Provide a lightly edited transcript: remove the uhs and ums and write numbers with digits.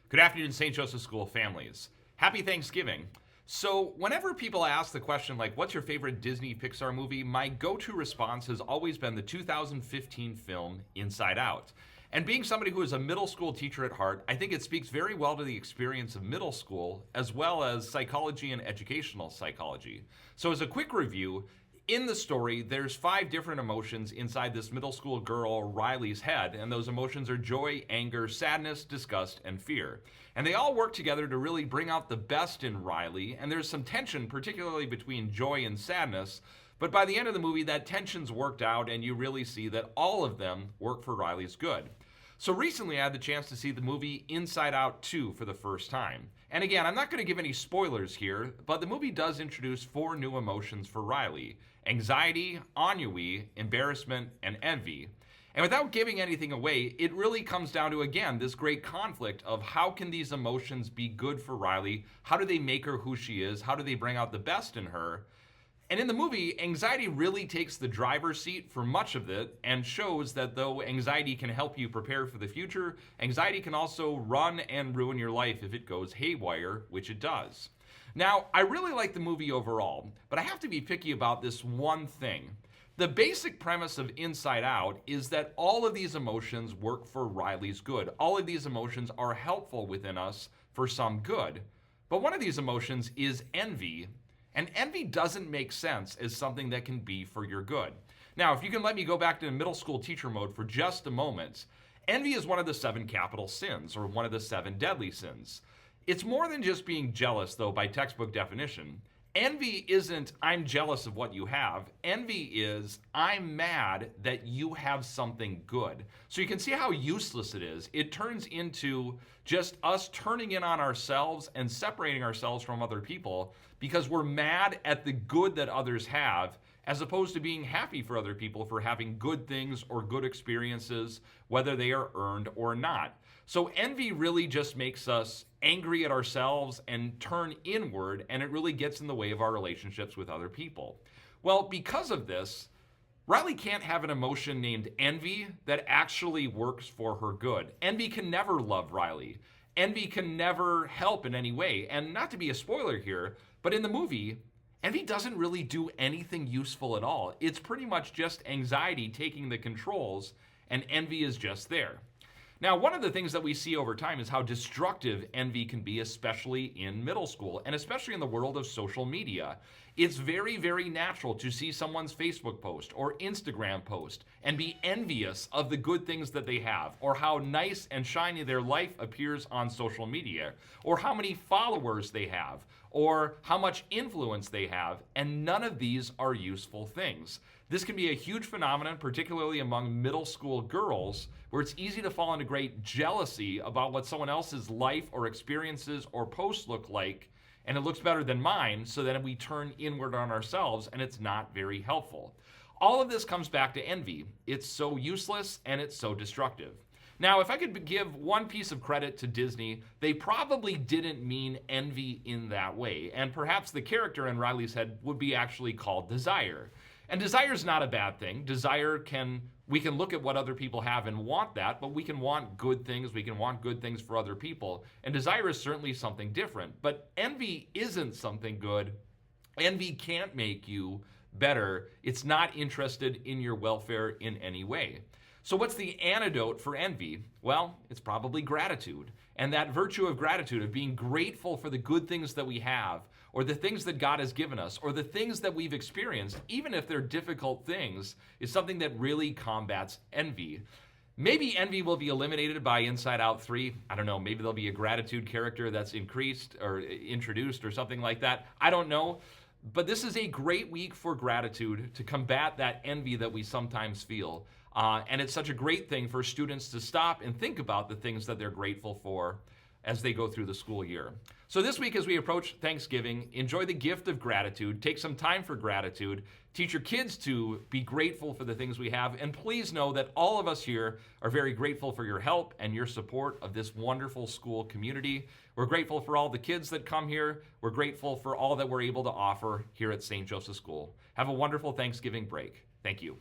Good afternoon, St. Joseph School families. Happy Thanksgiving. So, whenever people ask the question, like, what's your favorite Disney Pixar movie, my go to response has always been the 2015 film Inside Out. And being somebody who is a middle school teacher at heart, I think it speaks very well to the experience of middle school, as well as psychology and educational psychology. So, as a quick review, in the story, there's 5 different emotions inside this middle school girl, Riley's head, and those emotions are joy, anger, sadness, disgust, and fear. And they all work together to really bring out the best in Riley, and there's some tension, particularly between joy and sadness, but by the end of the movie, that tension's worked out, and you really see that all of them work for Riley's good. So recently, I had the chance to see the movie Inside Out 2 for the first time. And again, I'm not going to give any spoilers here, but the movie does introduce 4 new emotions for Riley: anxiety, ennui, embarrassment, and envy. And without giving anything away, it really comes down to, again, this great conflict of how can these emotions be good for Riley? How do they make her who she is? How do they bring out the best in her? And in the movie, anxiety really takes the driver's seat for much of it and shows that though anxiety can help you prepare for the future, anxiety can also run and ruin your life if it goes haywire, which it does. Now, I really like the movie overall, but I have to be picky about this one thing. The basic premise of Inside Out is that all of these emotions work for Riley's good. All of these emotions are helpful within us for some good. But one of these emotions is envy. And envy doesn't make sense as something that can be for your good. Now, if you can let me go back to middle school teacher mode for just a moment, envy is one of the 7 capital sins, or one of the 7 deadly sins. It's more than just being jealous, though, by textbook definition. Envy isn't, I'm jealous of what you have. Envy is, I'm mad that you have something good. So you can see how useless it is. It turns into just us turning in on ourselves and separating ourselves from other people because we're mad at the good that others have, as opposed to being happy for other people for having good things or good experiences, whether they are earned or not. So envy really just makes us angry at ourselves and turn inward, and it really gets in the way of our relationships with other people. Well, because of this, Riley can't have an emotion named envy that actually works for her good. Envy can never love Riley. Envy can never help in any way. And not to be a spoiler here, but in the movie, envy doesn't really do anything useful at all. It's pretty much just anxiety taking the controls, and envy is just there. Now, one of the things that we see over time is how destructive envy can be, especially in middle school, and especially in the world of social media. It's very, very natural to see someone's Facebook post or Instagram post and be envious of the good things that they have, or how nice and shiny their life appears on social media, or how many followers they have, or how much influence they have, and none of these are useful things. This can be a huge phenomenon, particularly among middle school girls, where it's easy to fall into great jealousy about what someone else's life or experiences or posts look like, and it looks better than mine, so then we turn inward on ourselves, and it's not very helpful. All of this comes back to envy. It's so useless, and it's so destructive. Now, if I could give one piece of credit to Disney, they probably didn't mean envy in that way, and perhaps the character in Riley's head would be actually called desire. And desire is not a bad thing. We can look at what other people have and want that, but we can want good things. We can want good things for other people. And desire is certainly something different. But envy isn't something good. Envy can't make you better. It's not interested in your welfare in any way. So what's the antidote for envy? Well, it's probably gratitude. And that virtue of gratitude, of being grateful for the good things that we have, or the things that God has given us, or the things that we've experienced, even if they're difficult things, is something that really combats envy. Maybe envy will be eliminated by Inside Out 3. I don't know, maybe there'll be a gratitude character that's increased or introduced or something like that. I don't know. But this is a great week for gratitude to combat that envy that we sometimes feel. And it's such a great thing for students to stop and think about the things that they're grateful for as they go through the school year. So this week, as we approach Thanksgiving, enjoy the gift of gratitude. Take some time for gratitude. Teach your kids to be grateful for the things we have. And please know that all of us here are very grateful for your help and your support of this wonderful school community. We're grateful for all the kids that come here. We're grateful for all that we're able to offer here at St. Joseph School. Have a wonderful Thanksgiving break. Thank you.